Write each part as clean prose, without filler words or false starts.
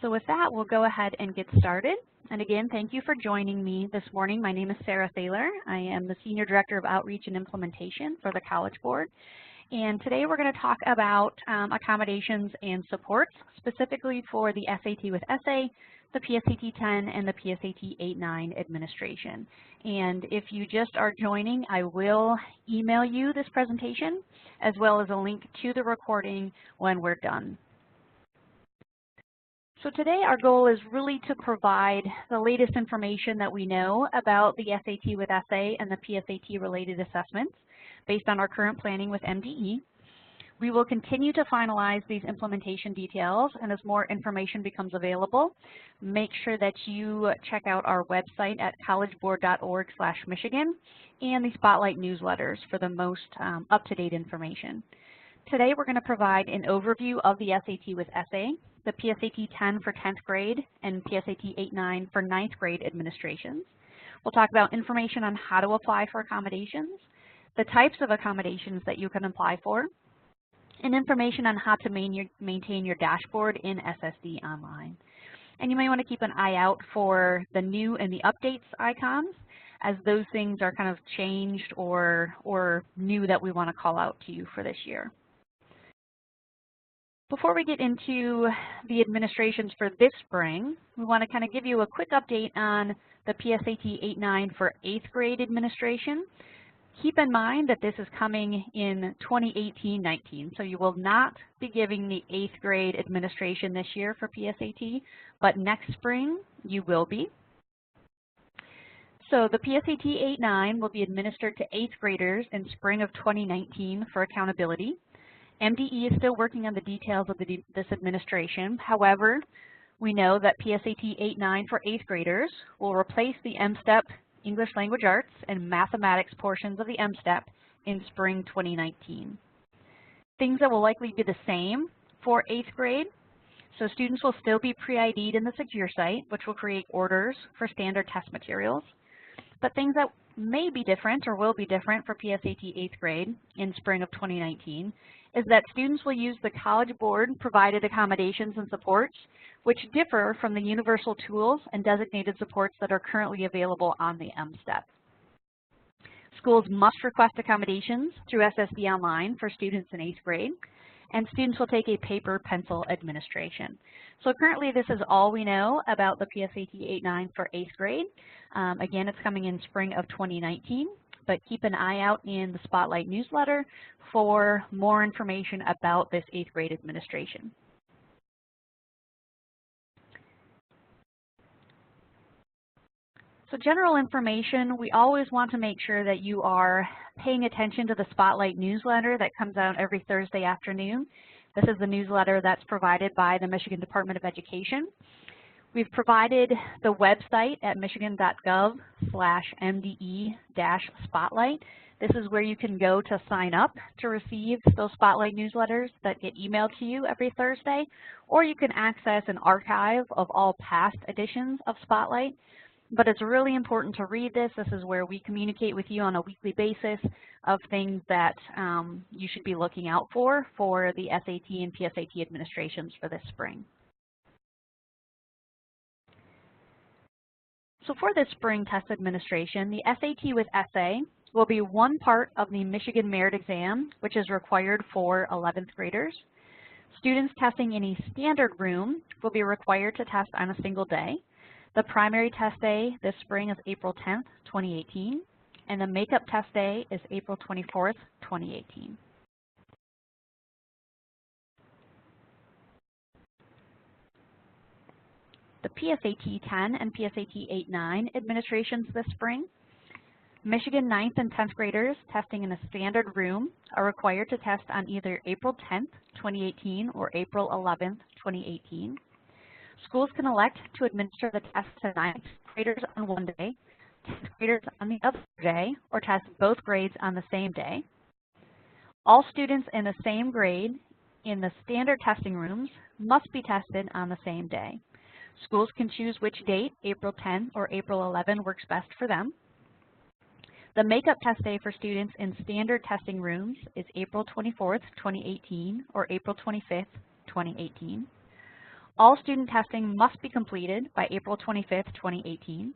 So with that, we'll go ahead and get started. And again, thank you for joining me this morning. My name is Sarah Thaler. I am the Senior Director of Outreach and Implementation for the College Board. And today we're going to talk about accommodations and supports, specifically for the SAT with Essay, the PSAT 10, and the PSAT 8-9 administration. And if you just are joining, I will email you this presentation, as well as a link to the recording when we're done. So today our goal is really to provide the latest information that we know about the SAT with Essay and the PSAT related assessments based on our current planning with MDE. We will continue to finalize these implementation details, and as more information becomes available, make sure that you check out our website at collegeboard.org/Michigan and the Spotlight newsletters for the most up-to-date information. Today we're going to provide an overview of the SAT with Essay, the PSAT 10 for 10th grade, and PSAT 8-9 for 9th grade administrations. We'll talk about information on how to apply for accommodations, the types of accommodations that you can apply for, and information on how to maintain your dashboard in SSD Online. And you may want to keep an eye out for the new and the updates icons, as those things are kind of changed or new that we want to call out to you for this year. Before we get into the administrations for this spring, we want to kind of give you a quick update on the PSAT 8-9 for 8th grade administration. Keep in mind that this is coming in 2018-19, so you will not be giving the 8th grade administration this year for PSAT, but next spring you will be. So the PSAT 8-9 will be administered to 8th graders in spring of 2019 for accountability. MDE is still working on the details of this administration. However, we know that PSAT 8-9 for 8th graders will replace the MSTEP English Language Arts and Mathematics portions of the MSTEP in spring 2019. Things that will likely be the same for 8th grade. So students will still be pre-ID'd in the Secure site, which will create orders for standard test materials. But things that may be different or will be different for PSAT 8th grade in spring of 2019 is that students will use the College Board provided accommodations and supports, which differ from the universal tools and designated supports that are currently available on the MSTEP. Schools must request accommodations through SSD Online for students in 8th grade, and students will take a paper pencil administration. So currently this is all we know about the PSAT 8-9 for 8th grade. Again, it's coming in spring of 2019, but keep an eye out in the Spotlight newsletter for more information about this 8th grade administration. So general information, we always want to make sure that you are paying attention to the Spotlight newsletter that comes out every Thursday afternoon. This is the newsletter that's provided by the Michigan Department of Education. We've provided the website at michigan.gov/MDE-spotlight. This is where you can go to sign up to receive those Spotlight newsletters that get emailed to you every Thursday, or you can access an archive of all past editions of Spotlight. But it's really important to read this. This is where we communicate with you on a weekly basis of things that you should be looking out for the SAT and PSAT administrations for this spring. So for this spring test administration, the SAT with Essay will be one part of the Michigan Merit Exam, which is required for 11th graders. Students testing in a standard room will be required to test on a single day. The primary test day this spring is April 10th, 2018, and the makeup test day is April 24th, 2018. The PSAT 10 and PSAT 8-9 administrations this spring. Michigan 9th and 10th graders testing in a standard room are required to test on either April 10th, 2018 or April 11th, 2018. Schools can elect to administer the test to 9th graders on one day, 10th graders on the other day, or test both grades on the same day. All students in the same grade in the standard testing rooms must be tested on the same day. Schools can choose which date, April 10 or April 11, works best for them. The makeup test day for students in standard testing rooms is April 24th, 2018 or April 25th, 2018. All student testing must be completed by April 25th, 2018.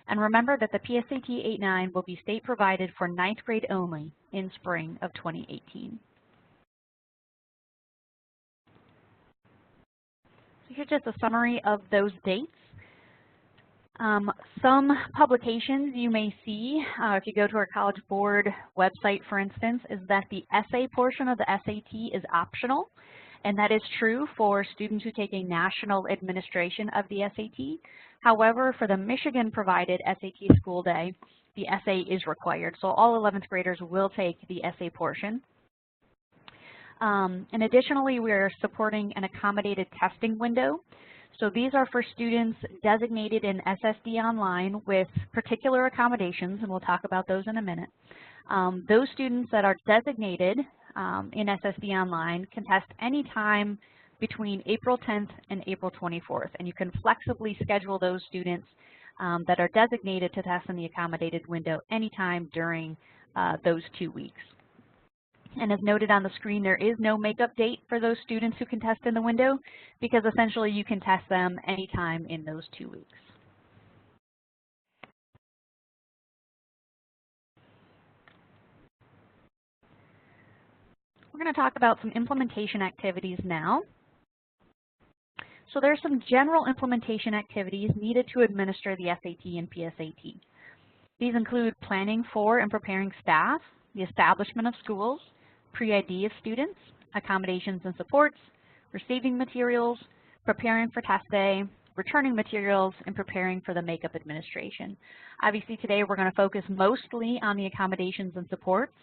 And remember that the PSAT 8-9 will be state provided for 9th grade only in spring of 2018. So here's just a summary of those dates. Some publications you may see, if you go to our College Board website, for instance, is that the essay portion of the SAT is optional. And that is true for students who take a national administration of the SAT. However, for the Michigan-provided SAT school day, the essay is required. So all 11th graders will take the essay portion. And additionally, we are supporting an accommodated testing window. So these are for students designated in SSD Online with particular accommodations, and we'll talk about those in a minute. Those students that are designated in SSD Online can test anytime between April 10th and April 24th, and you can flexibly schedule those students that are designated to test in the accommodated window anytime during those 2 weeks. And as noted on the screen, there is no makeup date for those students who can test in the window, because essentially you can test them anytime in those 2 weeks. We're going to talk about some implementation activities now. So there are some general implementation activities needed to administer the SAT and PSAT. These include planning for and preparing staff, the establishment of schools, pre-ID of students, accommodations and supports, receiving materials, preparing for test day, returning materials, and preparing for the makeup administration. Obviously today we're going to focus mostly on the accommodations and supports.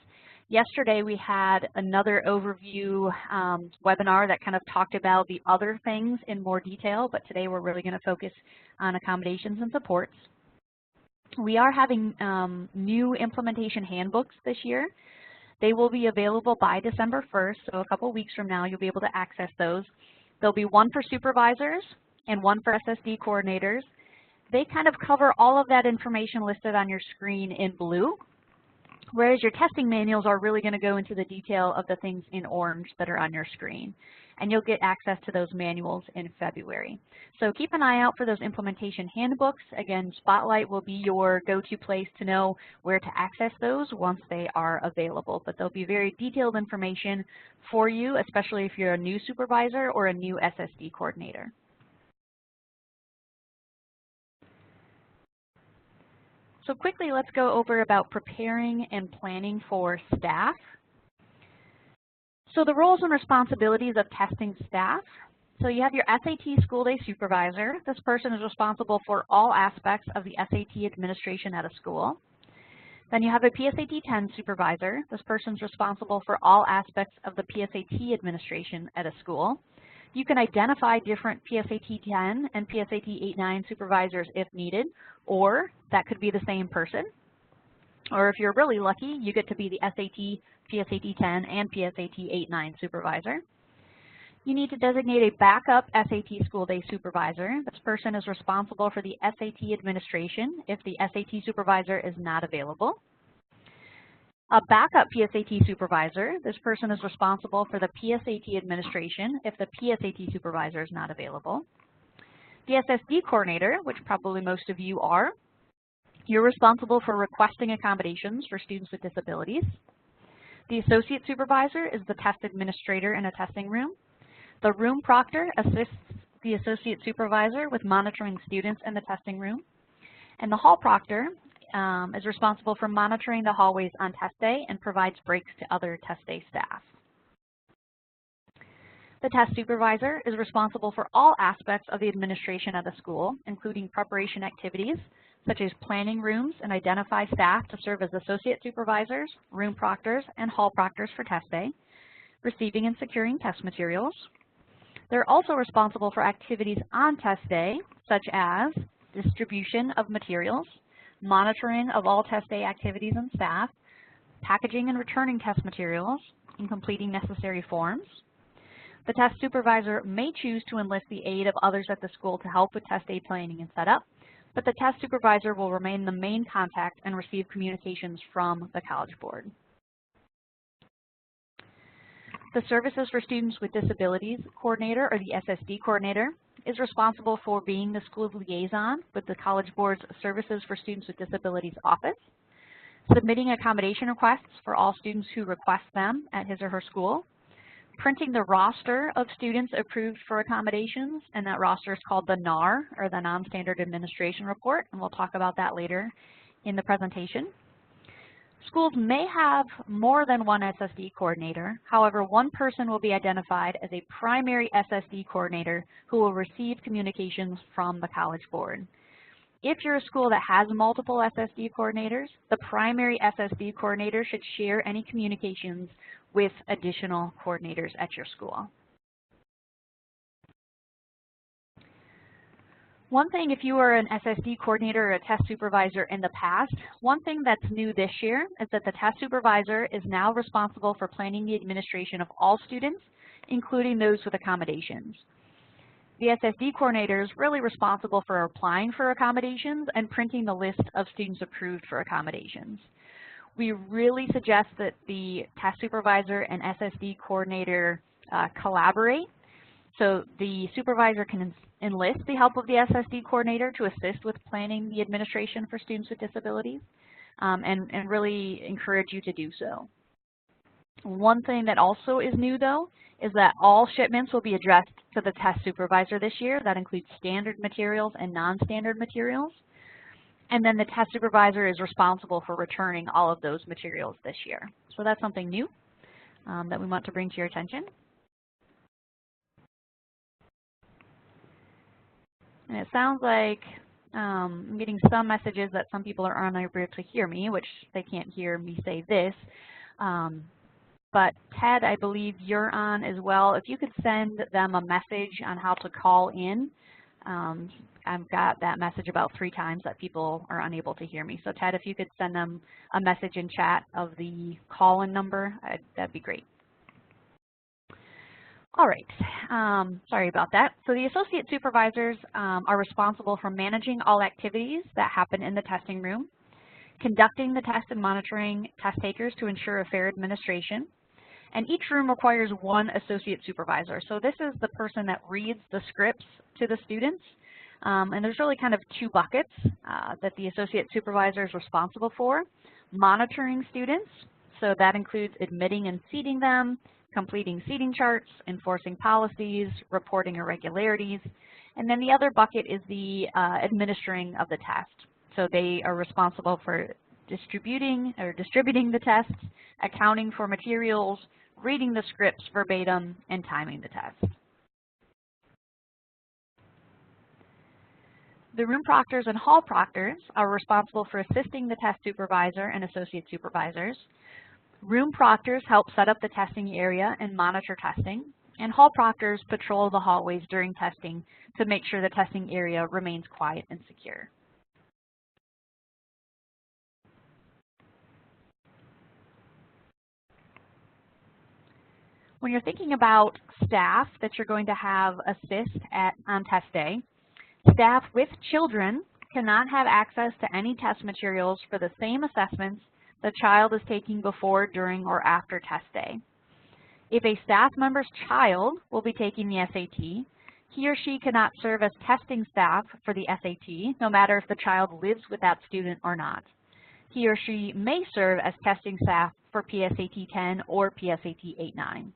Yesterday we had another overview webinar that kind of talked about the other things in more detail, but today we're really going to focus on accommodations and supports. We are having new implementation handbooks this year. They will be available by December 1st, so a couple weeks from now you'll be able to access those. There'll be one for supervisors and one for SSD coordinators. They kind of cover all of that information listed on your screen in blue, whereas your testing manuals are really going to go into the detail of the things in orange that are on your screen. And you'll get access to those manuals in February. So keep an eye out for those implementation handbooks. Again, Spotlight will be your go-to place to know where to access those once they are available. But there'll be very detailed information for you, especially if you're a new supervisor or a new SSD coordinator. So quickly, let's go over about preparing and planning for staff. So the roles and responsibilities of testing staff. So you have your SAT school day supervisor. This person is responsible for all aspects of the SAT administration at a school. Then you have a PSAT 10 supervisor. This person is responsible for all aspects of the PSAT administration at a school. You can identify different PSAT 10 and PSAT 8-9 supervisors if needed, or that could be the same person. Or if you're really lucky, you get to be the SAT, PSAT 10, and PSAT 8-9 supervisor. You need to designate a backup SAT school day supervisor. This person is responsible for the SAT administration if the SAT supervisor is not available. A backup PSAT supervisor, this person is responsible for the PSAT administration if the PSAT supervisor is not available. The SSD coordinator, which probably most of you are, you're responsible for requesting accommodations for students with disabilities. The associate supervisor is the test administrator in a testing room. The room proctor assists the associate supervisor with monitoring students in the testing room. And the hall proctor is responsible for monitoring the hallways on test day and provides breaks to other test day staff. The test supervisor is responsible for all aspects of the administration of the school, including preparation activities, such as planning rooms and identify staff to serve as associate supervisors, room proctors, and hall proctors for test day, receiving and securing test materials. They're also responsible for activities on test day, such as distribution of materials, monitoring of all test day activities and staff, packaging and returning test materials, and completing necessary forms. The test supervisor may choose to enlist the aid of others at the school to help with test day planning and setup, but the test supervisor will remain the main contact and receive communications from the College Board. The Services for Students with Disabilities Coordinator, or the SSD Coordinator, is responsible for being the school's liaison with the College Board's Services for Students with Disabilities Office, submitting accommodation requests for all students who request them at his or her school, printing the roster of students approved for accommodations, and that roster is called the NAR, or the Non-Standard Administration Report, and we'll talk about that later in the presentation. Schools may have more than one SSD coordinator. However, one person will be identified as a primary SSD coordinator who will receive communications from the College Board. If you're a school that has multiple SSD coordinators, the primary SSD coordinator should share any communications with additional coordinators at your school. One thing, if you were an SSD coordinator or a test supervisor in the past, one thing that's new this year is that the test supervisor is now responsible for planning the administration of all students, including those with accommodations. The SSD coordinator is really responsible for applying for accommodations and printing the list of students approved for accommodations. We really suggest that the test supervisor and SSD coordinator collaborate. So the supervisor can enlist the help of the SSD coordinator to assist with planning the administration for students with disabilities, and really encourage you to do so. One thing that also is new, though, is that all shipments will be addressed to the test supervisor this year. That includes standard materials and non-standard materials. And then the test supervisor is responsible for returning all of those materials this year. So that's something new that we want to bring to your attention. And it sounds like I'm getting some messages that some people are unable to hear me, which they can't hear me say this. But Ted, I believe you're on as well. If you could send them a message on how to call in. I've got that message about 3 times that people are unable to hear me. So Ted, if you could send them a message in chat of the call-in number, that'd be great. All right, sorry about that. So the associate supervisors are responsible for managing all activities that happen in the testing room, conducting the test and monitoring test takers to ensure a fair administration. And each room requires one associate supervisor. So this is the person that reads the scripts to the students. And there's really kind of 2 buckets that the associate supervisor is responsible for. Monitoring students, so that includes admitting and seating them, completing seating charts, enforcing policies, reporting irregularities. And then the other bucket is the administering of the test. So they are responsible for distributing the tests, accounting for materials, reading the scripts verbatim, and timing the test. The room proctors and hall proctors are responsible for assisting the test supervisor and associate supervisors. Room proctors help set up the testing area and monitor testing, and hall proctors patrol the hallways during testing to make sure the testing area remains quiet and secure. When you're thinking about staff that you're going to have assist on test day, staff with children cannot have access to any test materials for the same assessments the child is taking before, during, or after test day. If a staff member's child will be taking the SAT, he or she cannot serve as testing staff for the SAT, no matter if the child lives with that student or not. He or she may serve as testing staff for PSAT 10 or PSAT 8-9.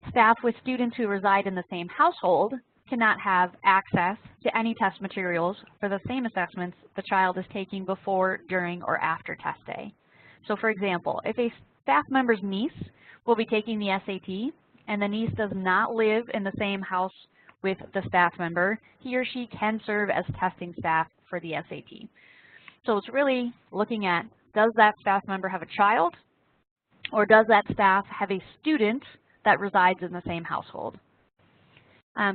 Staff with students who reside in the same household cannot have access to any test materials for the same assessments the child is taking before, during, or after test day. So for example, if a staff member's niece will be taking the SAT and the niece does not live in the same house with the staff member, he or she can serve as testing staff for the SAT. So it's really looking at, does that staff member have a child, or does that staff have a student that resides in the same household?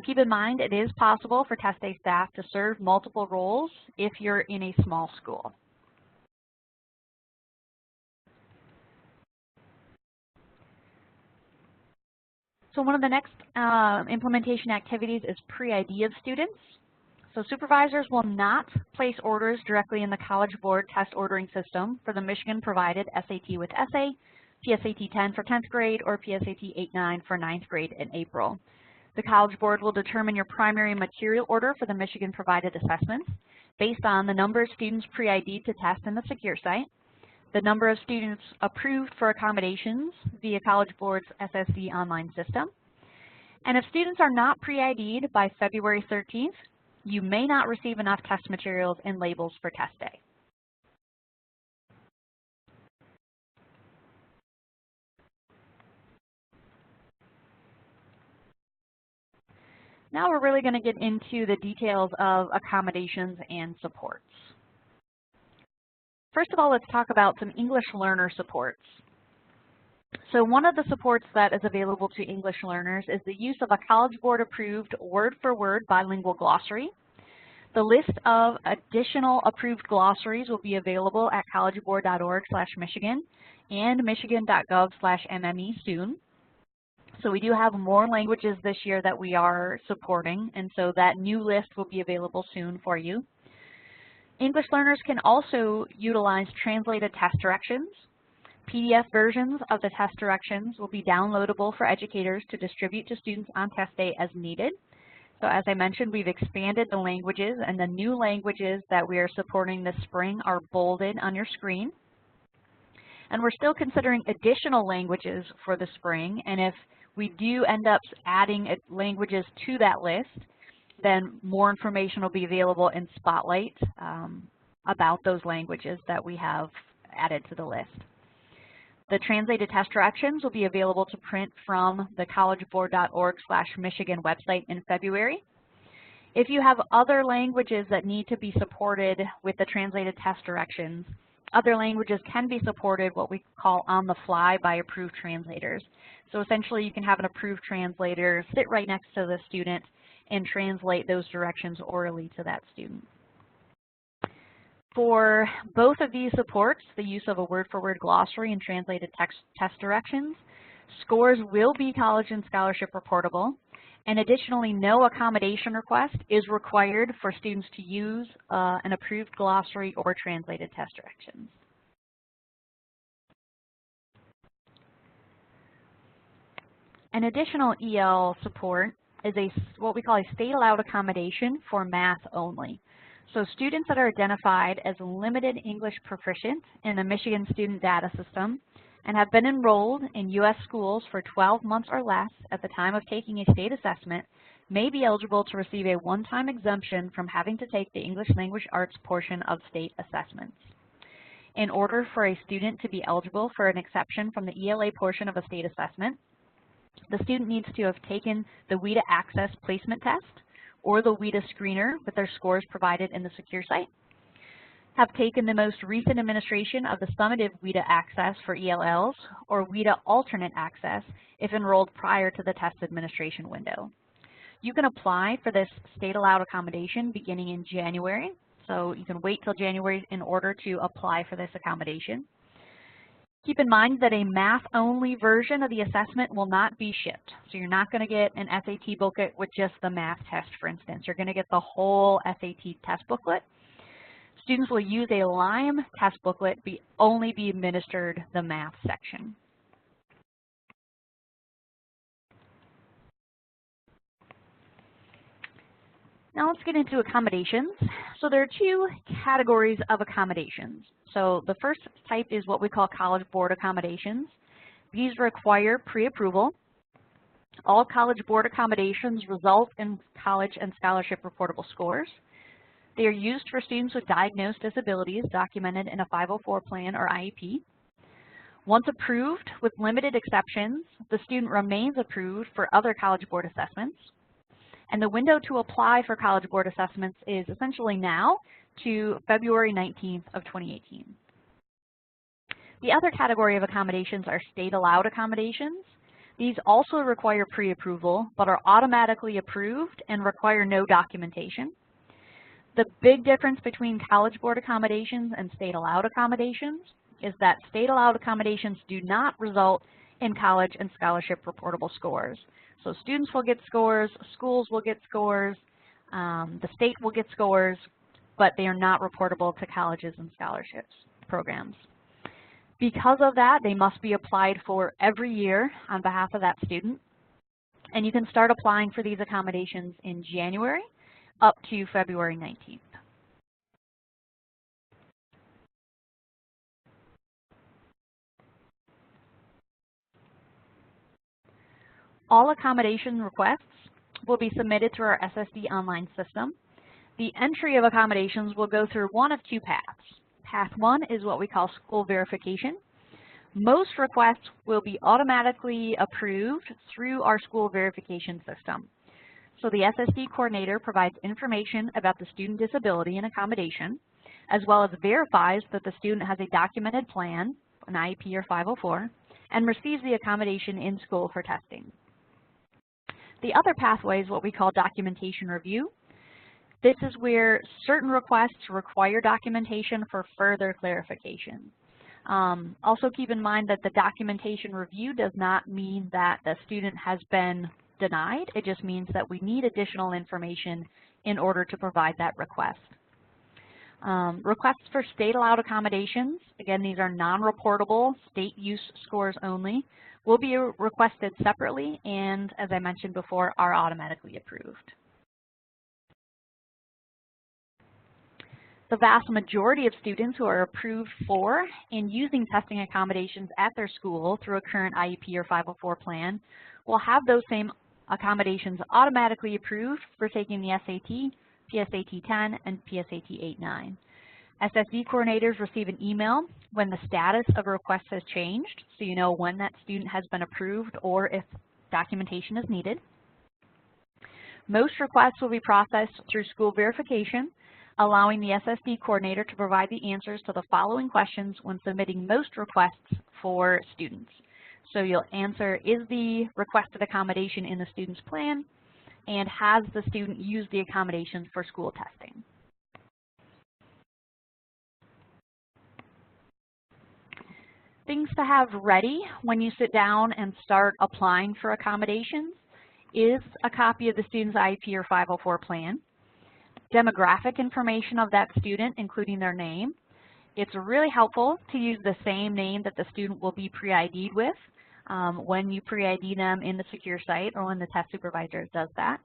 Keep in mind, it is possible for test day staff to serve multiple roles if you're in a small school. So one of the next implementation activities is pre-ID of students. So supervisors will not place orders directly in the College Board test ordering system for the Michigan-provided SAT with Essay, PSAT 10 for 10th grade, or PSAT 8-9 for 9th grade in April. The College Board will determine your primary material order for the Michigan provided assessments based on the number of students pre-ID'd to test in the secure site, the number of students approved for accommodations via College Board's SSD online system, and if students are not pre-ID'd by February 13th, you may not receive enough test materials and labels for test day. Now we're really going to get into the details of accommodations and supports. First of all, let's talk about some English learner supports. So one of the supports that is available to English learners is the use of a College Board approved word-for-word bilingual glossary. The list of additional approved glossaries will be available at collegeboard.org/Michigan and michigan.gov/MME soon. So we do have more languages this year that we are supporting, and so that new list will be available soon for you. English learners can also utilize translated test directions. PDF versions of the test directions will be downloadable for educators to distribute to students on test day as needed. So as I mentioned, we've expanded the languages, and the new languages that we are supporting this spring are bolded on your screen. And we're still considering additional languages for the spring, and if we do end up adding languages to that list, then more information will be available in Spotlight about those languages that we have added to the list. The translated test directions will be available to print from the collegeboard.org/Michigan website in February. If you have other languages that need to be supported with the translated test directions, other languages can be supported what we call on the fly by approved translators. So essentially you can have an approved translator sit right next to the student and translate those directions orally to that student. For both of these supports, the use of a word-for-word glossary and translated test directions, scores will be college and scholarship reportable, and additionally no accommodation request is required for students to use an approved glossary or translated test directions. An additional EL support is what we call a state-allowed accommodation for math only. So students that are identified as limited English proficient in the Michigan Student Data System and have been enrolled in U.S. schools for 12 months or less at the time of taking a state assessment may be eligible to receive a one-time exemption from having to take the English Language Arts portion of state assessments. In order for a student to be eligible for an exception from the ELA portion of a state assessment, the student needs to have taken the WIDA Access Placement Test or the WIDA Screener with their scores provided in the secure site, have taken the most recent administration of the summative WIDA Access for ELLs or WIDA Alternate Access if enrolled prior to the test administration window. You can apply for this state-allowed accommodation beginning in January, so you can wait till January in order to apply for this accommodation. Keep in mind that a math-only version of the assessment will not be shipped. So you're not going to get an SAT booklet with just the math test, for instance. You're going to get the whole SAT test booklet. Students will use a LIME test booklet, only be administered the math section. Now let's get into accommodations. So there are two categories of accommodations. So the first type is what we call College Board accommodations. These require pre-approval. All College Board accommodations result in college and scholarship reportable scores. They are used for students with diagnosed disabilities documented in a 504 plan or IEP. Once approved, with limited exceptions, the student remains approved for other College Board assessments. And the window to apply for College Board assessments is essentially now to February 19th of 2018. The other category of accommodations are state-allowed accommodations. These also require pre-approval, but are automatically approved and require no documentation. The big difference between College Board accommodations and state-allowed accommodations is that state-allowed accommodations do not result in college and scholarship reportable scores. So students will get scores, schools will get scores, the state will get scores, but they are not reportable to colleges and scholarships programs. Because of that, they must be applied for every year on behalf of that student. And you can start applying for these accommodations in January up to February 19th. All accommodation requests will be submitted through our SSD online system. The entry of accommodations will go through one of two paths. Path 1 is what we call school verification. Most requests will be automatically approved through our school verification system. So the SSD coordinator provides information about the student disability and accommodation, as well as verifies that the student has a documented plan, an IEP or 504, and receives the accommodation in school for testing. The other pathway is what we call documentation review. This is where certain requests require documentation for further clarification. Also keep in mind that the documentation review does not mean that the student has been denied. It just means that we need additional information in order to provide that request. Requests for state-allowed accommodations, again, these are non-reportable, state use scores only, will be requested separately and, as I mentioned before, are automatically approved. The vast majority of students who are approved for and using testing accommodations at their school through a current IEP or 504 plan will have those same accommodations automatically approved for taking the SAT, PSAT 10, and PSAT 8-9. SSD coordinators receive an email when the status of a request has changed, so you know when that student has been approved or if documentation is needed. Most requests will be processed through school verification, allowing the SSD coordinator to provide the answers to the following questions when submitting most requests for students. So you'll answer, is the requested accommodation in the student's plan, and has the student used the accommodations for school testing? Things to have ready when you sit down and start applying for accommodations is a copy of the student's IEP or 504 plan, demographic information of that student, including their name. It's really helpful to use the same name that the student will be pre-ID'd with when you pre-ID them in the secure site or when the test supervisor does that.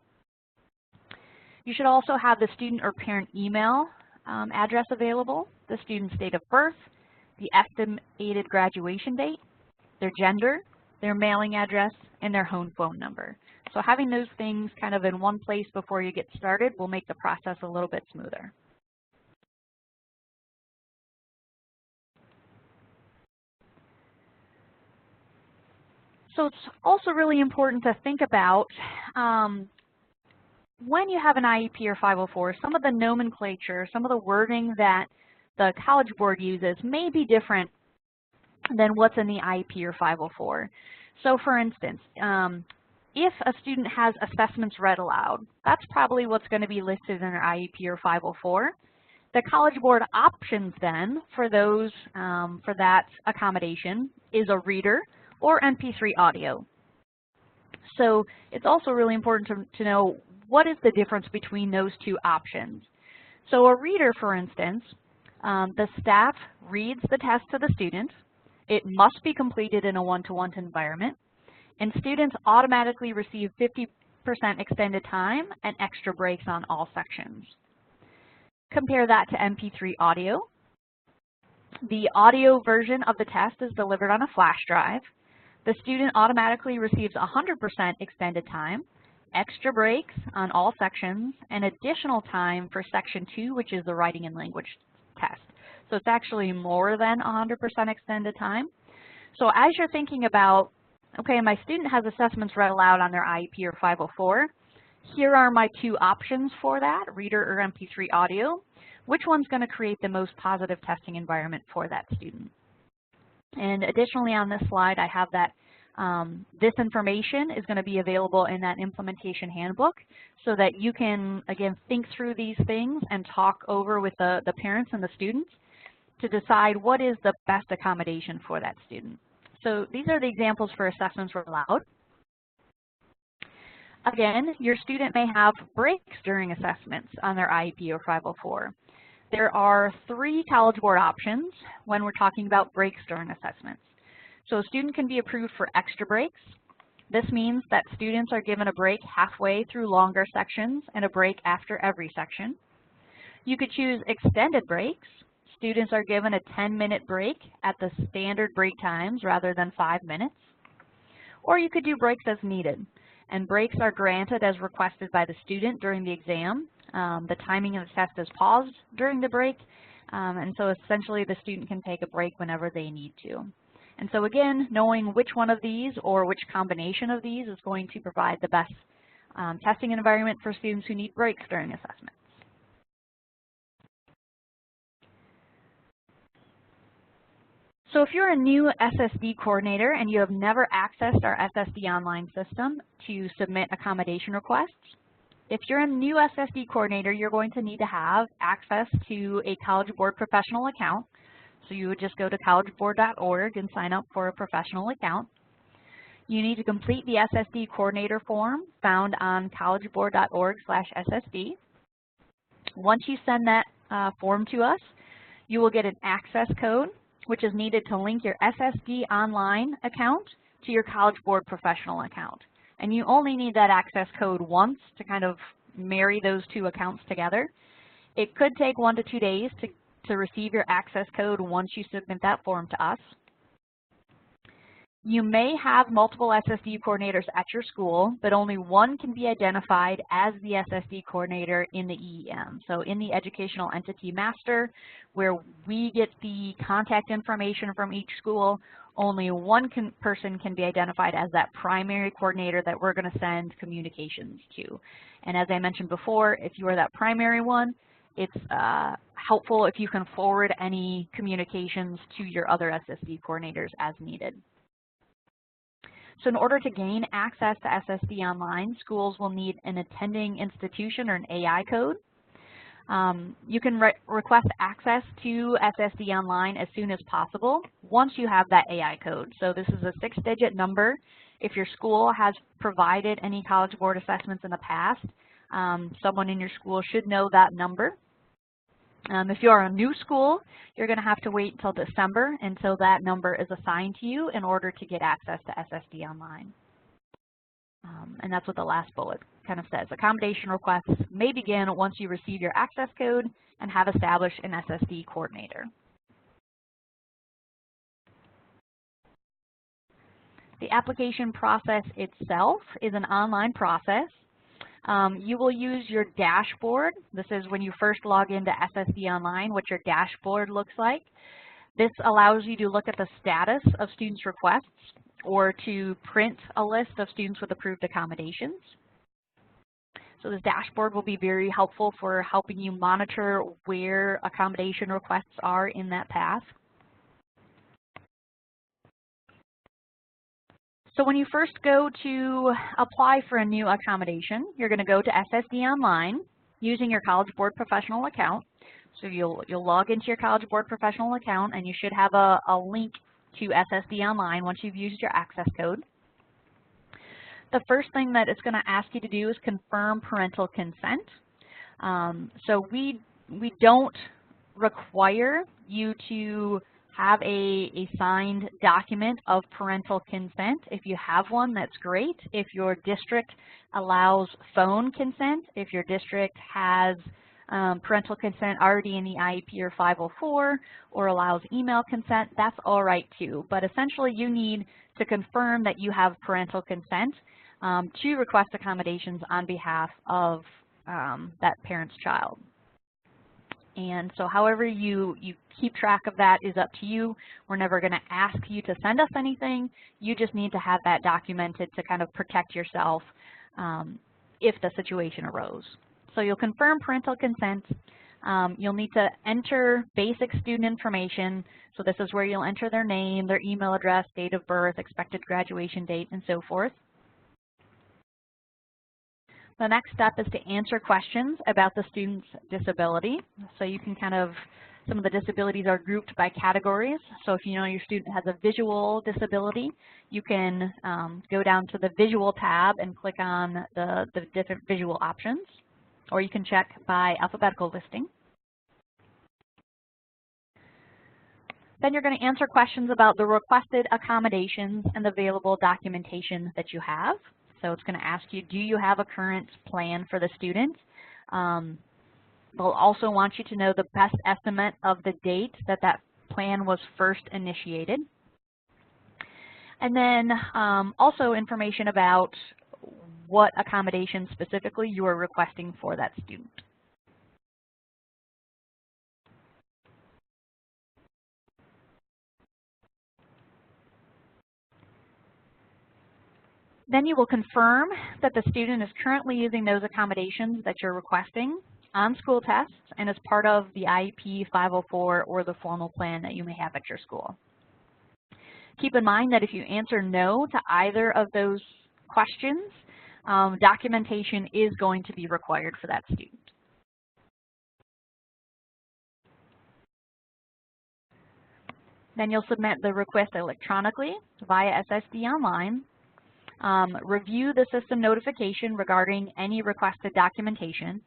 You should also have the student or parent email address available, the student's date of birth, the estimated graduation date, their gender, their mailing address, and their home phone number. So having those things kind of in one place before you get started will make the process a little bit smoother. So it's also really important to think about when you have an IEP or 504, some of the nomenclature, some of the wording that the College Board uses may be different than what's in the IEP or 504. So for instance, if a student has assessments read aloud, that's probably what's going to be listed in their IEP or 504. The College Board options then for those for that accommodation is a reader or MP3 audio. So it's also really important to know what is the difference between those two options. So a reader, for instance, the staff reads the test to the student. It must be completed in a one-to-one environment, and students automatically receive 50% extended time and extra breaks on all sections. Compare that to MP3 audio. The audio version of the test is delivered on a flash drive. The student automatically receives 100% extended time, extra breaks on all sections, and additional time for section 2, which is the writing and language test. So it's actually more than 100% extended time. So as you're thinking about, okay, my student has assessments read aloud on their IEP or 504, here are my two options for that, reader or MP3 audio. Which one's going to create the most positive testing environment for that student? And additionally on this slide, I have that this information is going to be available in that implementation handbook so that you can, again, think through these things and talk over with the parents and the students to decide what is the best accommodation for that student. So these are the examples for assessments read aloud. Again, your student may have breaks during assessments on their IEP or 504. There are 3 College Board options when we're talking about breaks during assessments. So a student can be approved for extra breaks. This means that students are given a break halfway through longer sections and a break after every section. You could choose extended breaks. Students are given a 10-minute break at the standard break times rather than 5 minutes. Or you could do breaks as needed. And breaks are granted as requested by the student during the exam. The timing of the test is paused during the break, and so essentially the student can take a break whenever they need to. And so again, knowing which one of these or which combination of these is going to provide the best testing environment for students who need breaks during assessments. So if you're a new SSD coordinator and you have never accessed our SSD online system to submit accommodation requests, if you're a new SSD coordinator, you're going to need to have access to a College Board professional account. So you would just go to collegeboard.org and sign up for a professional account. You need to complete the SSD coordinator form found on collegeboard.org/SSD. Once you send that form to us, you will get an access code, which is needed to link your SSD online account to your College Board professional account. And you only need that access code once to kind of marry those 2 accounts together. It could take 1 to 2 days to receive your access code once you submit that form to us. You may have multiple SSD coordinators at your school, but only one can be identified as the SSD coordinator in the EEM. So in the Educational Entity Master, where we get the contact information from each school, only one person can be identified as that primary coordinator that we're going to send communications to. And as I mentioned before, if you are that primary one, it's helpful if you can forward any communications to your other SSD coordinators as needed. So in order to gain access to SSD Online, schools will need an attending institution or an AI code. You can request access to SSD Online as soon as possible once you have that AI code. So this is a 6-digit number. If your school has provided any College Board assessments in the past, someone in your school should know that number. If you are a new school, you're going to have to wait until December until that number is assigned to you in order to get access to SSD Online. And that's what the last bullet kind of says. Accommodation requests may begin once you receive your access code and have established an SSD coordinator. The application process itself is an online process. You will use your dashboard. This is when you first log into SSD Online, what your dashboard looks like. This allows you to look at the status of students' requests or to print a list of students with approved accommodations. So this dashboard will be very helpful for helping you monitor where accommodation requests are in that path. So when you first go to apply for a new accommodation, you're going to go to SSD Online using your College Board professional account. So you'll log into your College Board professional account, and you should have a link to SSD Online once you've used your access code. The first thing that it's going to ask you to do is confirm parental consent. So we don't require you to have a signed document of parental consent. If you have one, that's great. If your district allows phone consent, if your district has parental consent already in the IEP or 504 or allows email consent, that's all right too. But essentially you need to confirm that you have parental consent to request accommodations on behalf of that parent's child. And so however you keep track of that is up to you. We're never going to ask you to send us anything. You just need to have that documented to kind of protect yourself if the situation arose. So you'll confirm parental consent. You'll need to enter basic student information. So this is where you'll enter their name, their email address, date of birth, expected graduation date, and so forth. The next step is to answer questions about the student's disability. So you can kind of, some of the disabilities are grouped by categories. So if you know your student has a visual disability, you can go down to the visual tab and click on the different visual options, or you can check by alphabetical listing. Then you're going to answer questions about the requested accommodations and the available documentation that you have. So it's going to ask you, do you have a current plan for the student? They'll also want you to know the best estimate of the date that that plan was first initiated. And then also information about what accommodations specifically you are requesting for that student. Then you will confirm that the student is currently using those accommodations that you're requesting on school tests and as part of the IEP 504 or the formal plan that you may have at your school. Keep in mind that if you answer no to either of those questions, documentation is going to be required for that student. Then you'll submit the request electronically via SSD Online. Review the system notification regarding any requested documentation.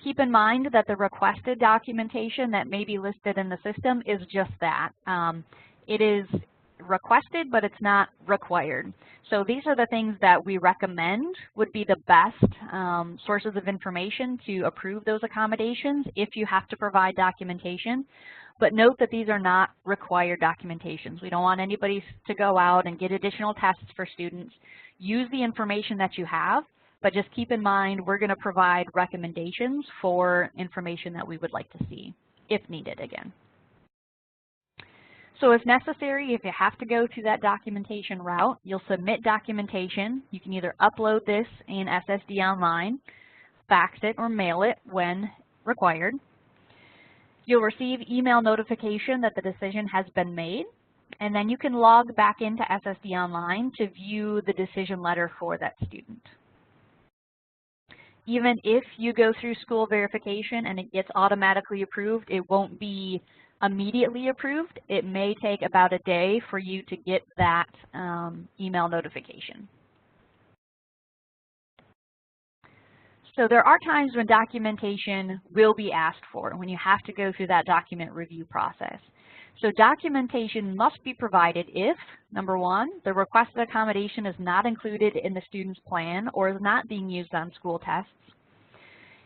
Keep in mind that the requested documentation that may be listed in the system is just that. It is requested, but it's not required. So these are the things that we recommend would be the best sources of information to approve those accommodations if you have to provide documentation. But note that these are not required documentations. We don't want anybody to go out and get additional tests for students. Use the information that you have, but just keep in mind we're going to provide recommendations for information that we would like to see, if needed again. So if necessary, if you have to go through that documentation route, you'll submit documentation. You can either upload this in SSD Online, fax it, or mail it when required. You'll receive email notification that the decision has been made, and then you can log back into SSD Online to view the decision letter for that student. Even if you go through school verification and it gets automatically approved, it won't be immediately approved. It may take about a day for you to get that email notification. So there are times when documentation will be asked for, when you have to go through that document review process. So documentation must be provided if, number one, the requested accommodation is not included in the student's plan or is not being used on school tests.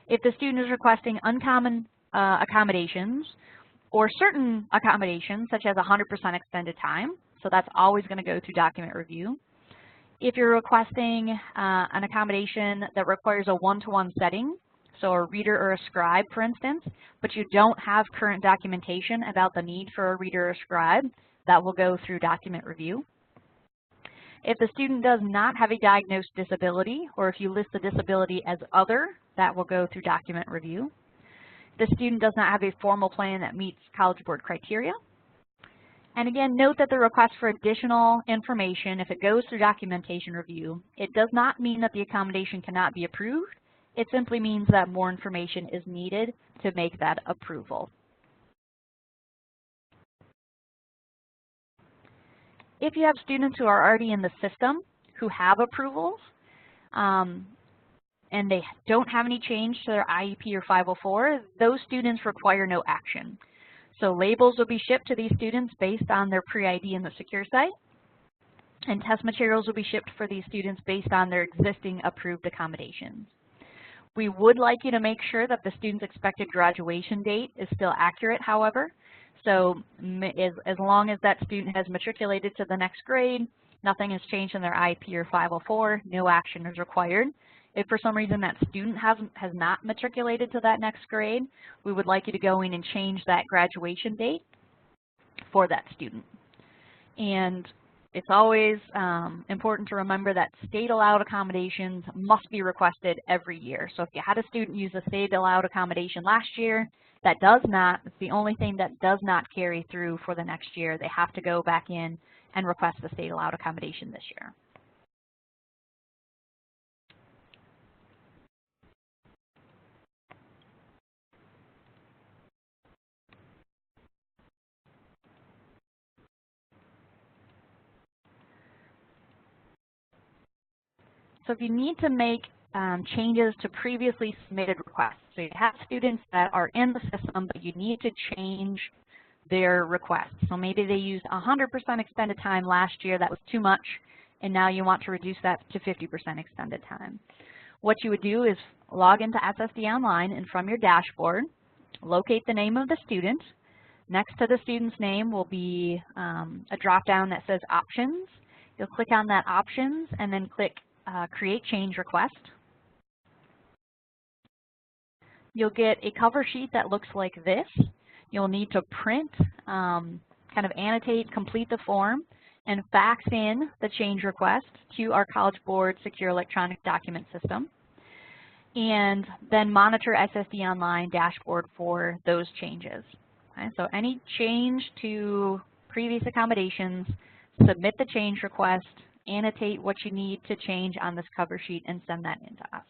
If the student is requesting uncommon accommodations or certain accommodations, such as 100% extended time, so that's always going to go through document review. If you're requesting an accommodation that requires a one-to-one setting, so a reader or a scribe, for instance, but you don't have current documentation about the need for a reader or scribe, that will go through document review. If the student does not have a diagnosed disability, or if you list the disability as other, that will go through document review. If the student does not have a formal plan that meets College Board criteria. And again, note that the request for additional information, if it goes through documentation review, it does not mean that the accommodation cannot be approved. It simply means that more information is needed to make that approval. If you have students who are already in the system who have approvals, and they don't have any change to their IEP or 504, those students require no action. So labels will be shipped to these students based on their pre-ID in the secure site, and test materials will be shipped for these students based on their existing approved accommodations. We would like you to make sure that the student's expected graduation date is still accurate, however. So as long as that student has matriculated to the next grade, nothing has changed in their IEP or 504, no action is required. If for some reason that student has not matriculated to that next grade, we would like you to go in and change that graduation date for that student. And it's always important to remember that state-allowed accommodations must be requested every year. So if you had a student use a state-allowed accommodation last year, that does not, it's the only thing that does not carry through for the next year. They have to go back in and request the state-allowed accommodation this year. So if you need to make changes to previously submitted requests, so you have students that are in the system, but you need to change their request. So maybe they used 100% extended time last year, that was too much, and now you want to reduce that to 50% extended time. What you would do is log into SSD Online, and from your dashboard, locate the name of the student. Next to the student's name will be a drop-down that says Options. You'll click on that Options and then click Create Change Request. You'll get a cover sheet that looks like this. You'll need to print, kind of annotate, complete the form, and fax in the change request to our College Board Secure Electronic Document System, and then monitor SSD Online dashboard for those changes. Okay, so any change to previous accommodations, submit the change request, annotate what you need to change on this cover sheet, and send that in to us.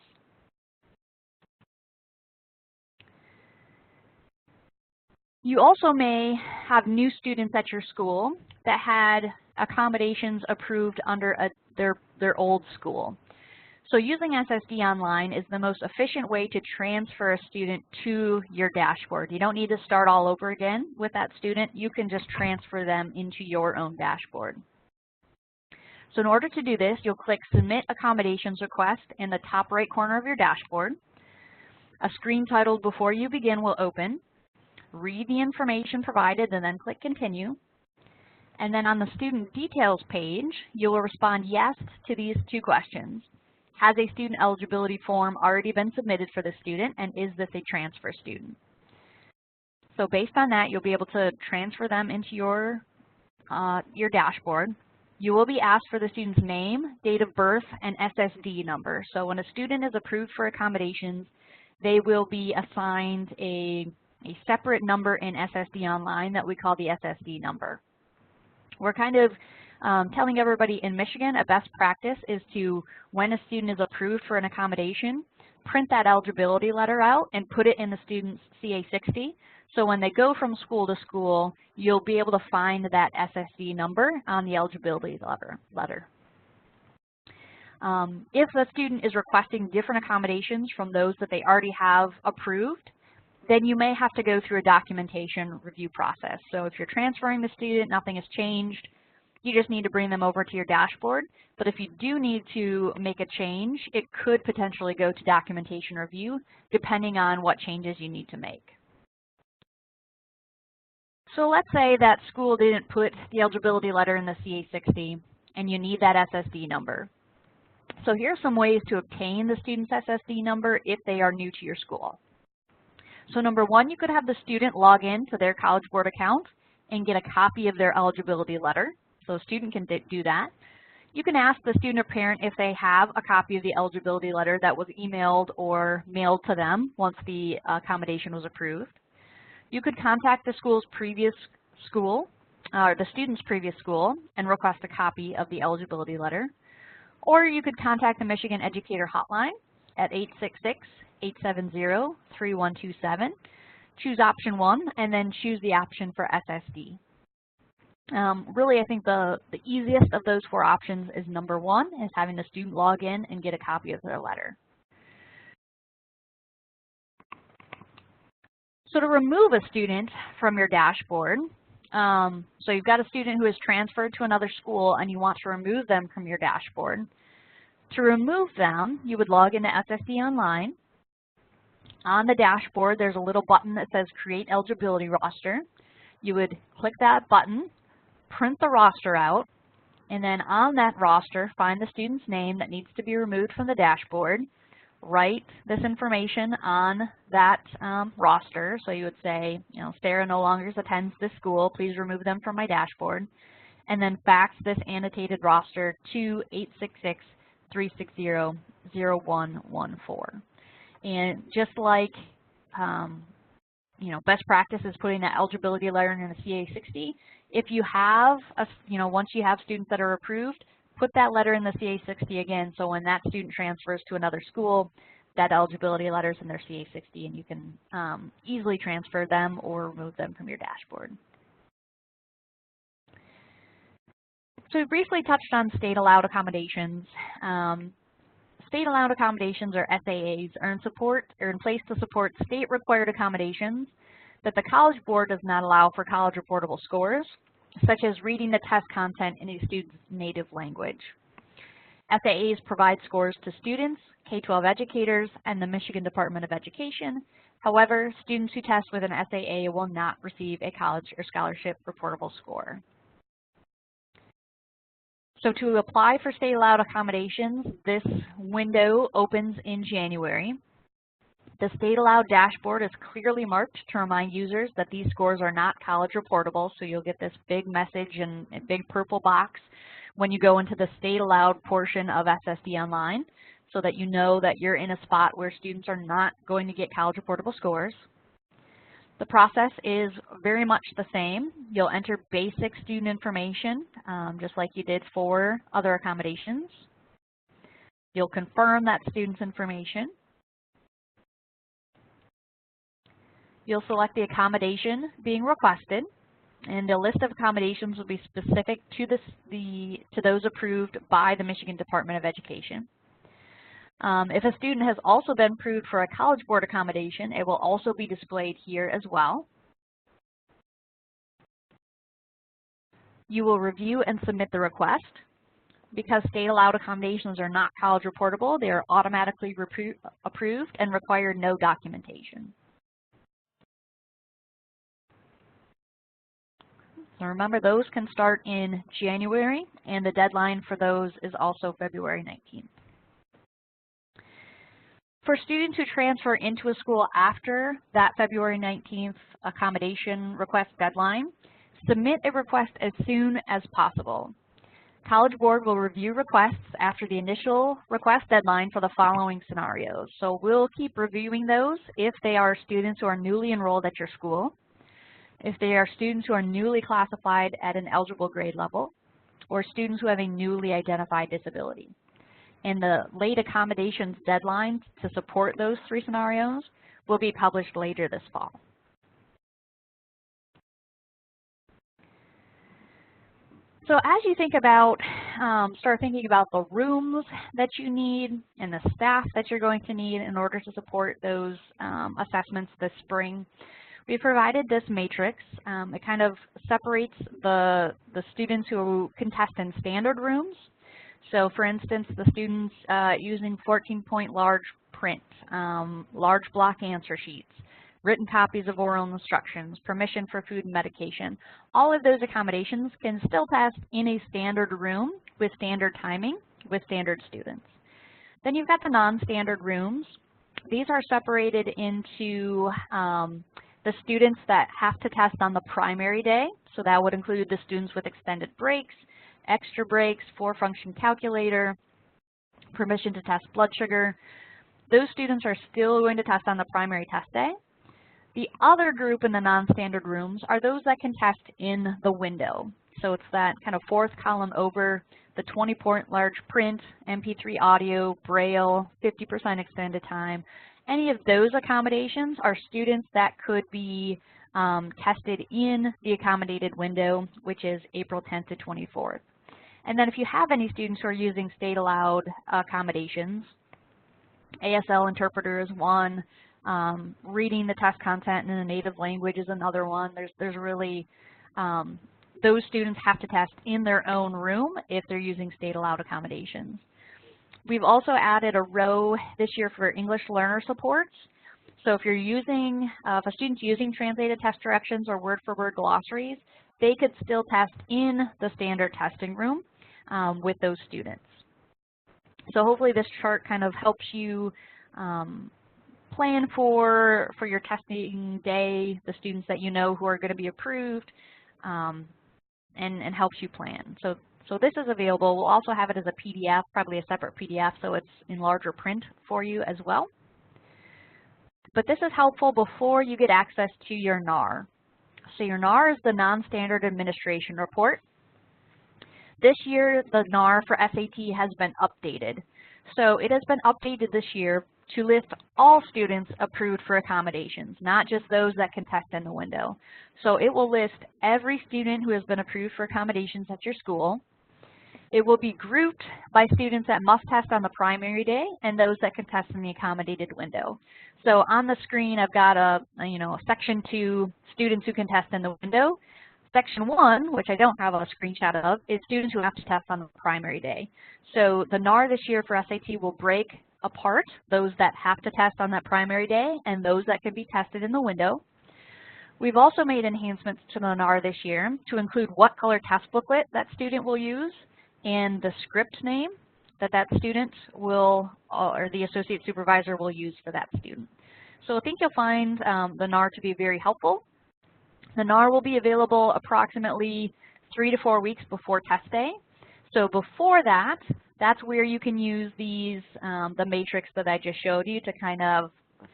You also may have new students at your school that had accommodations approved under their old school. So using SSD Online is the most efficient way to transfer a student to your dashboard. You don't need to start all over again with that student. You can just transfer them into your own dashboard. So in order to do this, you'll click Submit Accommodations Request in the top right corner of your dashboard. A screen titled Before You Begin will open. Read the information provided and then click Continue. And then on the Student Details page, you will respond yes to these two questions. Has a student eligibility form already been submitted for the student, and is this a transfer student? So based on that, you'll be able to transfer them into your dashboard. You will be asked for the student's name, date of birth, and SSD number. So when a student is approved for accommodations, they will be assigned a separate number in SSD Online that we call the SSD number. We're kind of telling everybody in Michigan a best practice is to, when a student is approved for an accommodation, print that eligibility letter out and put it in the student's CA60. So when they go from school to school, you'll be able to find that SSD number on the eligibility letter. If the student is requesting different accommodations from those that they already have approved, then you may have to go through a documentation review process. So if you're transferring the student, nothing has changed, you just need to bring them over to your dashboard. But if you do need to make a change, it could potentially go to documentation review, depending on what changes you need to make. So let's say that school didn't put the eligibility letter in the CA60, and you need that SSD number. So here are some ways to obtain the student's SSD number if they are new to your school. So number one, you could have the student log in to their College Board account and get a copy of their eligibility letter. So a student can do that. You can ask the student or parent if they have a copy of the eligibility letter that was emailed or mailed to them once the accommodation was approved. You could contact the school's previous school, or the student's previous school, and request a copy of the eligibility letter. Or you could contact the Michigan Educator Hotline at 866-870-3127. Choose option 1 and then choose the option for SSD. Really, I think the easiest of those 4 options is number 1, is having the student log in and get a copy of their letter. So to remove a student from your dashboard, so you've got a student who is transferred to another school and you want to remove them from your dashboard. To remove them, you would log into SSD Online. On the dashboard, there's a little button that says Create Eligibility Roster. You would click that button, print the roster out, and then on that roster, find the student's name that needs to be removed from the dashboard. Write this information on that roster. So you would say, Sarah no longer attends this school. Please remove them from my dashboard. And then fax this annotated roster to 866-360-0114. And just like, best practice is putting that eligibility letter in a CA60. If you have, once you have students that are approved, put that letter in the CA60 again, so when that student transfers to another school, that eligibility letter is in their CA60, and you can easily transfer them or remove them from your dashboard. So we briefly touched on state-allowed accommodations. State-allowed accommodations, or SAAs, are in place to support state-required accommodations that the College Board does not allow for college reportable scores, such as reading the test content in a student's native language. SAAs provide scores to students, K-12 educators, and the Michigan Department of Education. However, students who test with an SAA will not receive a college or scholarship reportable score. So to apply for state-allowed accommodations, this window opens in January. The state-allowed dashboard is clearly marked to remind users that these scores are not college reportable, so you'll get this big message in a big purple box when you go into the state-allowed portion of SSD Online, so that you know that you're in a spot where students are not going to get college reportable scores. The process is very much the same. You'll enter basic student information, just like you did for other accommodations. You'll confirm that student's information. You'll select the accommodation being requested, and a list of accommodations will be specific to those approved by the Michigan Department of Education. If a student has also been approved for a College Board accommodation, it will also be displayed here as well. You will review and submit the request. Because state-allowed accommodations are not college reportable, they are automatically approved and require no documentation. So remember, those can start in January, and the deadline for those is also February 19th. For students who transfer into a school after that February 19th accommodation request deadline, submit a request as soon as possible. College Board will review requests after the initial request deadline for the following scenarios. So we'll keep reviewing those if they are students who are newly enrolled at your school, if they are students who are newly classified at an eligible grade level, or students who have a newly identified disability. And the late accommodations deadlines to support those three scenarios will be published later this fall. So as you think about, start thinking about the rooms that you need and the staff that you're going to need in order to support those assessments this spring, we provided this matrix. It kind of separates the students who can test in standard rooms. So for instance, the students using 14-point large print, large block answer sheets, written copies of oral instructions, permission for food and medication. All of those accommodations can still test in a standard room with standard timing with standard students. Then you've got the non-standard rooms. These are separated into the students that have to test on the primary day. So that would include the students with extended breaks, extra breaks, 4-function calculator, permission to test blood sugar. Those students are still going to test on the primary test day. The other group in the non-standard rooms are those that can test in the window. So it's that kind of fourth column over, the 20-point large print, MP3 audio, Braille, 50% extended time. Any of those accommodations are students that could be tested in the accommodated window, which is April 10th to 24th. And then if you have any students who are using state-allowed accommodations, ASL interpreter is one, reading the test content in a native language is another one. There's really, those students have to test in their own room if they're using state-allowed accommodations. We've also added a row this year for English learner supports. So if you're using, if a student's using translated test directions or word-for-word glossaries, they could still test in the standard testing room with those students. So hopefully this chart kind of helps you plan for your testing day, the students that you know who are going to be approved, and helps you plan. So this is available. We'll also have it as a PDF, probably a separate PDF, so it's in larger print for you as well. But this is helpful before you get access to your NAR. So your NAR is the Non-Standard Administration Report. This year, the NAR for SAT has been updated. So it has been updated this year to list all students approved for accommodations, not just those that can test in the window. So it will list every student who has been approved for accommodations at your school. It will be grouped by students that must test on the primary day and those that can test in the accommodated window. So on the screen, I've got a section 2, students who can test in the window. Section 1, which I don't have a screenshot of, is students who have to test on the primary day. So the NAR this year for SAT will break apart those that have to test on that primary day and those that can be tested in the window. We've also made enhancements to the NAR this year to include what color test booklet that student will use and the script name that student will, or the associate supervisor will use for that student. So I think you'll find the NAR to be very helpful. The NAR will be available approximately 3 to 4 weeks before test day. So before that, that's where you can use these, the matrix that I just showed you to kind of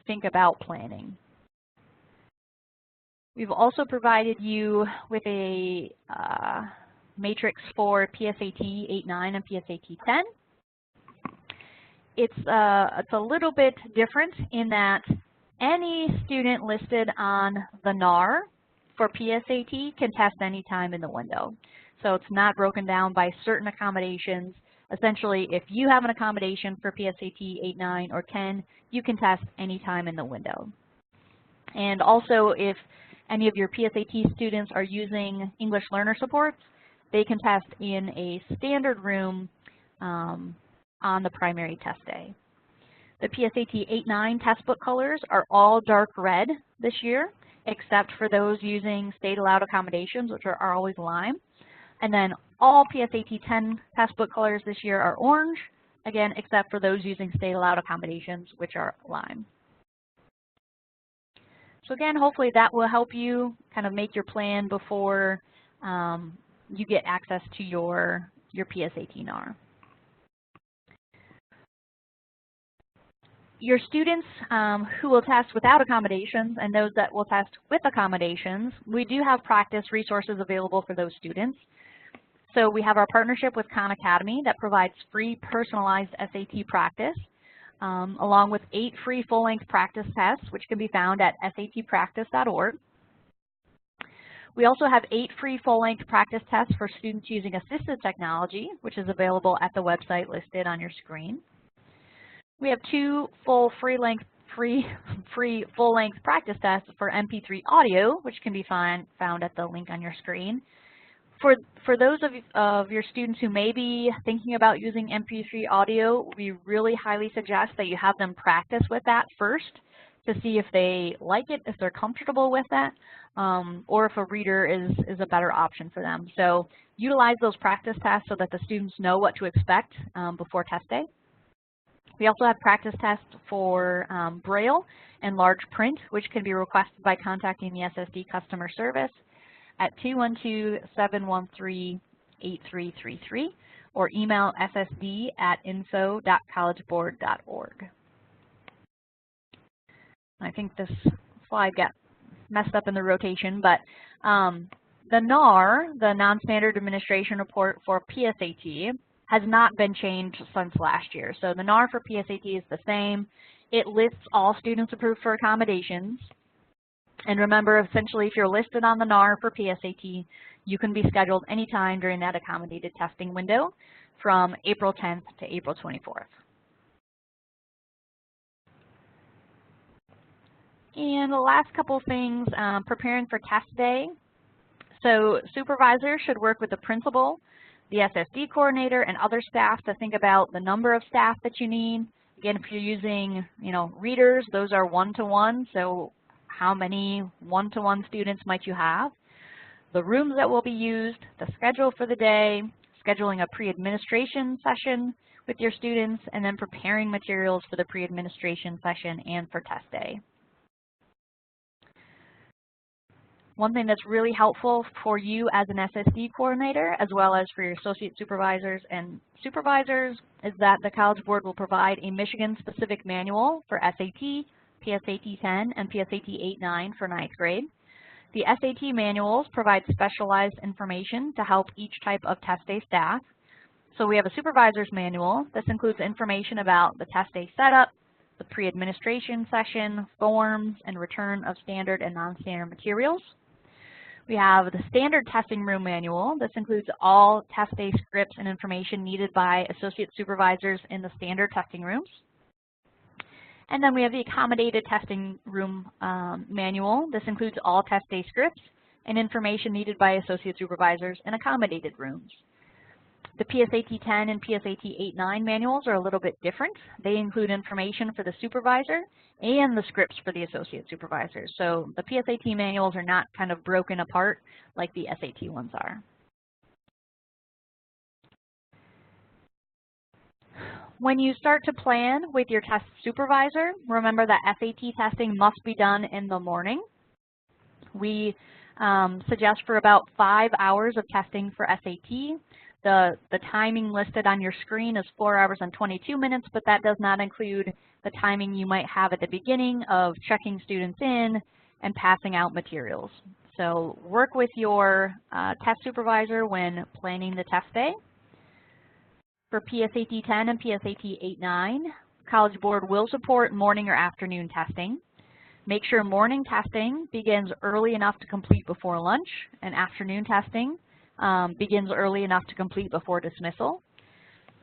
think about planning. We've also provided you with a matrix for PSAT 8-9 and PSAT 10. It's a little bit different in that any student listed on the NAR for PSAT can test anytime in the window. So it's not broken down by certain accommodations. Essentially, if you have an accommodation for PSAT 8-9 or 10, you can test anytime in the window. And also, if any of your PSAT students are using English learner supports, they can test in a standard room on the primary test day. The PSAT 8-9 test book colors are all dark red this year, except for those using state allowed accommodations, which are always lime. And then all PSAT 10 test book colors this year are orange, again, except for those using state allowed accommodations, which are lime. So again, hopefully that will help you kind of make your plan before you get access to your PSAT NAR. Your students who will test without accommodations and those that will test with accommodations, we do have practice resources available for those students. So we have our partnership with Khan Academy that provides free personalized SAT practice, along with 8 free full-length practice tests, which can be found at satpractice.org. We also have 8 free full-length practice tests for students using assistive technology, which is available at the website listed on your screen. We have 2 full free full-length practice tests for MP3 audio, which can be found at the link on your screen. For those of your students who may be thinking about using MP3 audio, we really highly suggest that you have them practice with that first to see if they like it, if they're comfortable with that, or if a reader is a better option for them. So utilize those practice tests so that the students know what to expect before test day. We also have practice tests for Braille and large print, which can be requested by contacting the SSD customer service at 212-713-8333 or email ssd@info.collegeboard.org. I think this slide got messed up in the rotation, but the NAR, the Non-Standard Administration Report for PSAT, has not been changed since last year. So the NAR for PSAT is the same. It lists all students approved for accommodations. And remember, essentially, if you're listed on the NAR for PSAT, you can be scheduled anytime during that accommodated testing window from April 10th to April 24th. And the last couple things, preparing for test day. So supervisors should work with the principal, the SSD coordinator, and other staff to think about the number of staff that you need. Again, if you're using, readers, those are 1-to-1, so how many 1-to-1 students might you have? The rooms that will be used, the schedule for the day, scheduling a pre-administration session with your students, and then preparing materials for the pre-administration session and for test day. One thing that's really helpful for you as an SSD coordinator, as well as for your associate supervisors and supervisors, is that the College Board will provide a Michigan-specific manual for SAT, PSAT 10, and PSAT 8-9 for 9th grade. The SAT manuals provide specialized information to help each type of test day staff. So we have a supervisor's manual. This includes information about the test day setup, the pre-administration session, forms, and return of standard and non-standard materials. We have the standard testing room manual. This includes all test day scripts and information needed by associate supervisors in the standard testing rooms. And then we have the accommodated testing room manual. This includes all test day scripts and information needed by associate supervisors in accommodated rooms. The PSAT 10 and PSAT 8-9 manuals are a little bit different. They include information for the supervisor and the scripts for the associate supervisors. So the PSAT manuals are not kind of broken apart like the SAT ones are. When you start to plan with your test supervisor, remember that SAT testing must be done in the morning. We suggest for about 5 hours of testing for SAT. The timing listed on your screen is 4 hours and 22 minutes, but that does not include the timing you might have at the beginning of checking students in and passing out materials. So work with your test supervisor when planning the test day. For PSAT 10 and PSAT 8-9, College Board will support morning or afternoon testing. Make sure morning testing begins early enough to complete before lunch, and afternoon testing begins early enough to complete before dismissal.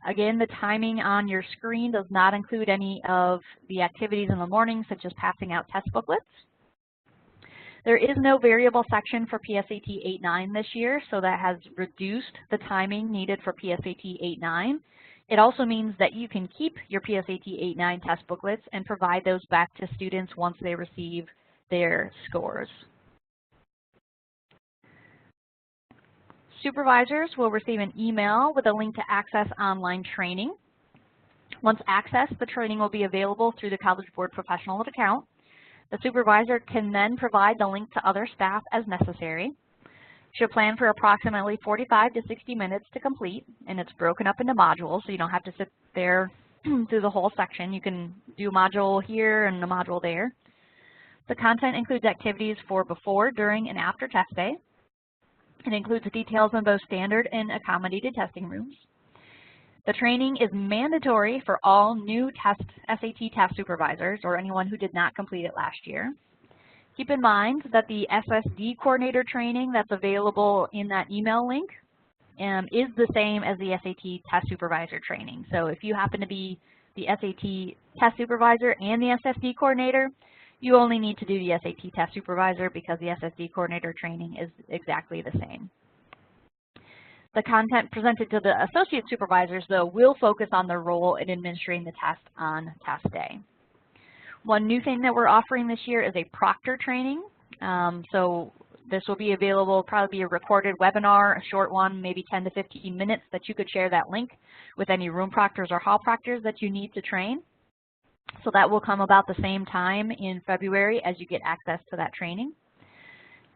Again, the timing on your screen does not include any of the activities in the morning, such as passing out test booklets. There is no variable section for PSAT 8-9 this year, so that has reduced the timing needed for PSAT 8-9. It also means that you can keep your PSAT 8-9 test booklets and provide those back to students once they receive their scores. Supervisors will receive an email with a link to access online training. Once accessed, the training will be available through the College Board professional account. The supervisor can then provide the link to other staff as necessary. She'll plan for approximately 45 to 60 minutes to complete, and it's broken up into modules, so you don't have to sit there through the whole section. You can do a module here and a module there. The content includes activities for before, during, and after test day. It includes details on both standard and accommodated testing rooms. The training is mandatory for all new SAT test supervisors or anyone who did not complete it last year. Keep in mind that the SSD coordinator training that's available in that email link is the same as the SAT test supervisor training. So if you happen to be the SAT test supervisor and the SSD coordinator, you only need to do the SAT test supervisor because the SSD coordinator training is exactly the same. The content presented to the associate supervisors, though, will focus on their role in administering the test on test day. One new thing that we're offering this year is a proctor training. So this will be available, probably be a recorded webinar, a short one, maybe 10 to 15 minutes that you could share that link with any room proctors or hall proctors that you need to train. So that will come about the same time in February as you get access to that training.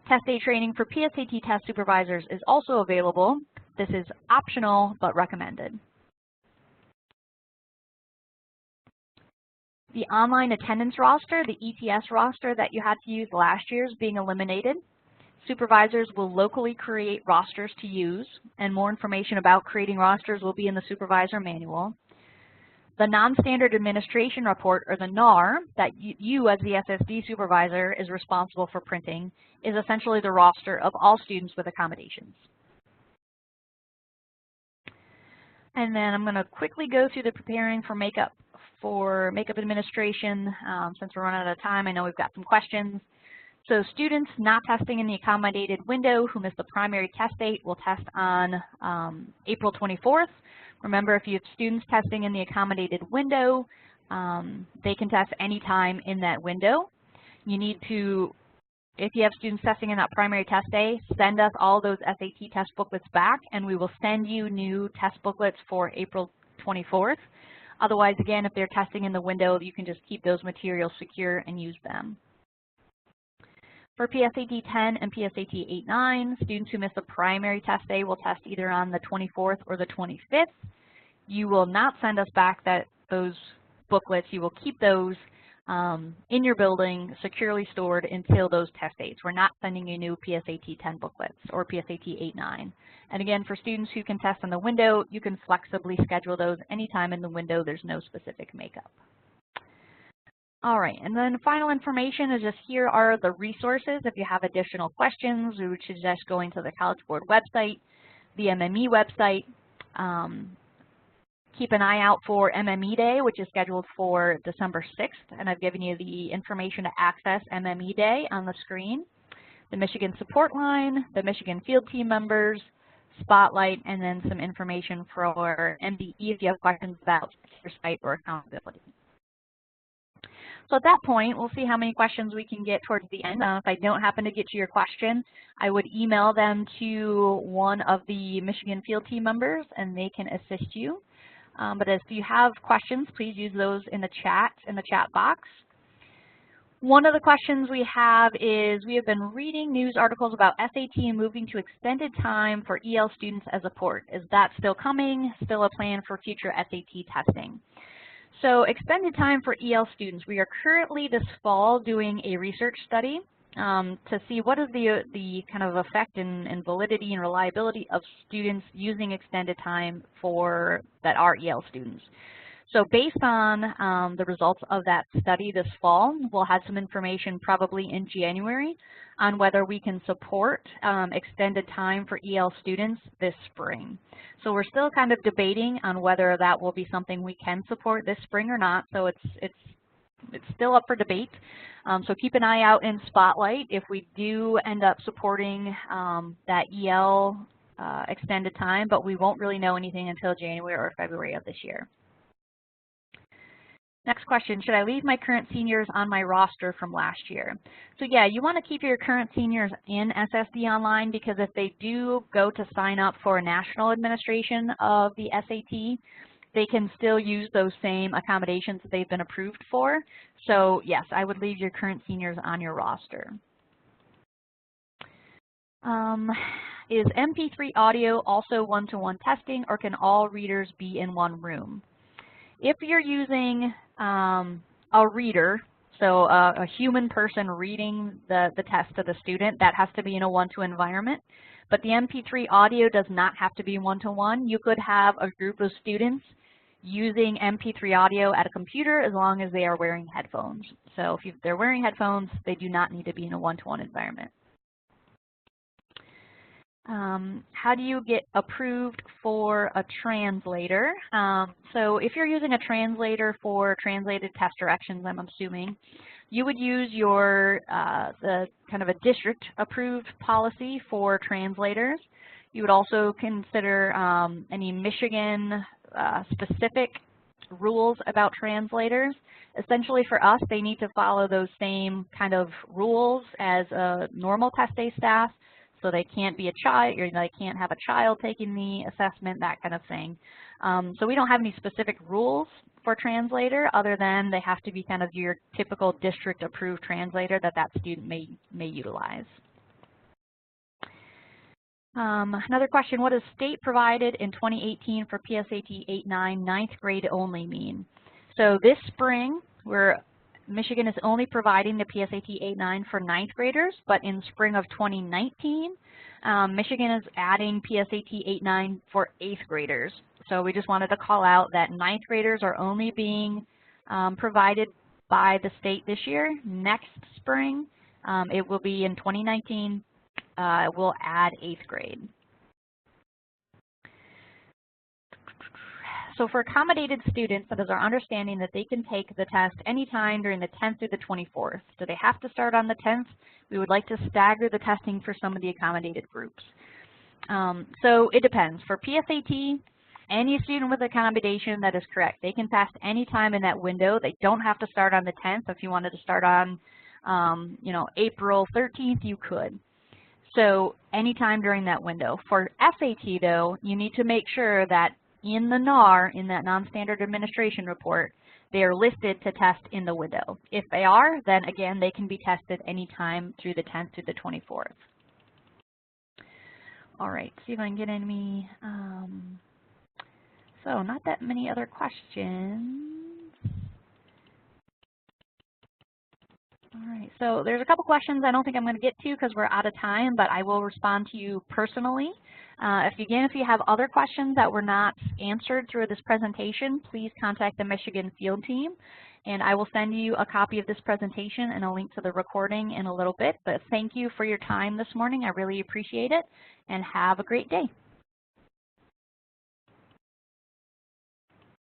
Test day training for PSAT test supervisors is also available. This is optional but recommended. The online attendance roster, the ETS roster that you had to use last year, is being eliminated. Supervisors will locally create rosters to use, and more information about creating rosters will be in the supervisor manual. The non-standard administration report, or the NAR, that you as the SSD supervisor is responsible for printing is essentially the roster of all students with accommodations. And then I'm going to quickly go through the preparing for makeup administration. Since we're running out of time, I know we've got some questions. So students not testing in the accommodated window who missed the primary test date will test on April 24th. Remember, if you have students testing in the accommodated window, they can test anytime in that window. You need to, if you have students testing in that primary test day, send us all those SAT test booklets back, and we will send you new test booklets for April 24th. Otherwise, again, if they're testing in the window, you can just keep those materials secure and use them. For PSAT 10 and PSAT 8-9, students who miss the primary test day will test either on the 24th or the 25th. You will not send us back those booklets. You will keep those in your building, securely stored until those test dates. We're not sending you new PSAT 10 booklets or PSAT 8-9. And again, for students who can test in the window, you can flexibly schedule those anytime in the window. There's no specific makeup. All right, and then final information is just here are the resources. If you have additional questions, we would suggest going to the College Board website, the MME website, Keep an eye out for MME Day, which is scheduled for December 6th, and I've given you the information to access MME Day on the screen. The Michigan Support Line, the Michigan Field Team members, Spotlight, and then some information for MDE if you have questions about your site or accountability. So at that point, we'll see how many questions we can get towards the end. If I don't happen to get to your question, I would email them to one of the Michigan Field Team members, and they can assist you. But if you have questions, please use those in the chat box. One of the questions we have is, we have been reading news articles about SAT moving to extended time for EL students as a port. Is that still coming? Still a plan for future SAT testing? So extended time for EL students. We are currently this fall doing a research study to see what is the kind of effect and validity and reliability of students using extended time that are EL students. So based on the results of that study this fall, we'll have some information probably in January on whether we can support extended time for EL students this spring. So we're still kind of debating on whether that will be something we can support this spring or not. So it's still up for debate. So keep an eye out in Spotlight if we do end up supporting that EL extended time, but we won't really know anything until January or February of this year. Next question, should I leave my current seniors on my roster from last year? So yeah, you want to keep your current seniors in SSD Online, because if they do go to sign up for a national administration of the SAT, they can still use those same accommodations that they've been approved for. So yes, I would leave your current seniors on your roster. Is MP3 audio also one-to-one testing, or can all readers be in one room? If you're using a reader, so a human person reading the test to the student, that has to be in a one-to-one environment. But the MP3 audio does not have to be one-to-one. You could have a group of students using MP3 audio at a computer as long as they are wearing headphones. So if they're wearing headphones, they do not need to be in a one-to-one environment. How do you get approved for a translator? So if you're using a translator for translated test directions, I'm assuming, you would use the kind of a district approved policy for translators. You would also consider any Michigan specific rules about translators. Essentially for us, they need to follow those same kind of rules as a normal test day staff. So they can't be a child, or they can't have a child taking the assessment, that kind of thing. So we don't have any specific rules for translator other than they have to be kind of your typical district approved translator that student may utilize. Another question, what does state provided in 2018 for PSAT 8-9 ninth grade only mean? So this spring, Michigan is only providing the PSAT 8-9 for ninth graders, but in spring of 2019, Michigan is adding PSAT 8-9 for eighth graders. So we just wanted to call out that ninth graders are only being provided by the state this year. Next spring, it will be in 2019, we'll add eighth grade. So for accommodated students, that is our understanding that they can take the test anytime during the 10th through the 24th. Do they have to start on the 10th? We would like to stagger the testing for some of the accommodated groups. So it depends. For PSAT, any student with accommodation, that is correct. They can test anytime in that window. They don't have to start on the 10th. If you wanted to start on, April 13th, you could. So anytime during that window. For SAT, though, you need to make sure that in the NAR, in that non-standard administration report, they are listed to test in the window. If they are, then again, they can be tested anytime through the 10th to the 24th. All right, see if I can get any, so not that many other questions. All right, so there's a couple questions I don't think I'm going to get to because we're out of time, but I will respond to you personally. If you have other questions that were not answered through this presentation, please contact the Michigan Field Team, and I will send you a copy of this presentation and a link to the recording in a little bit. But thank you for your time this morning. I really appreciate it, and have a great day.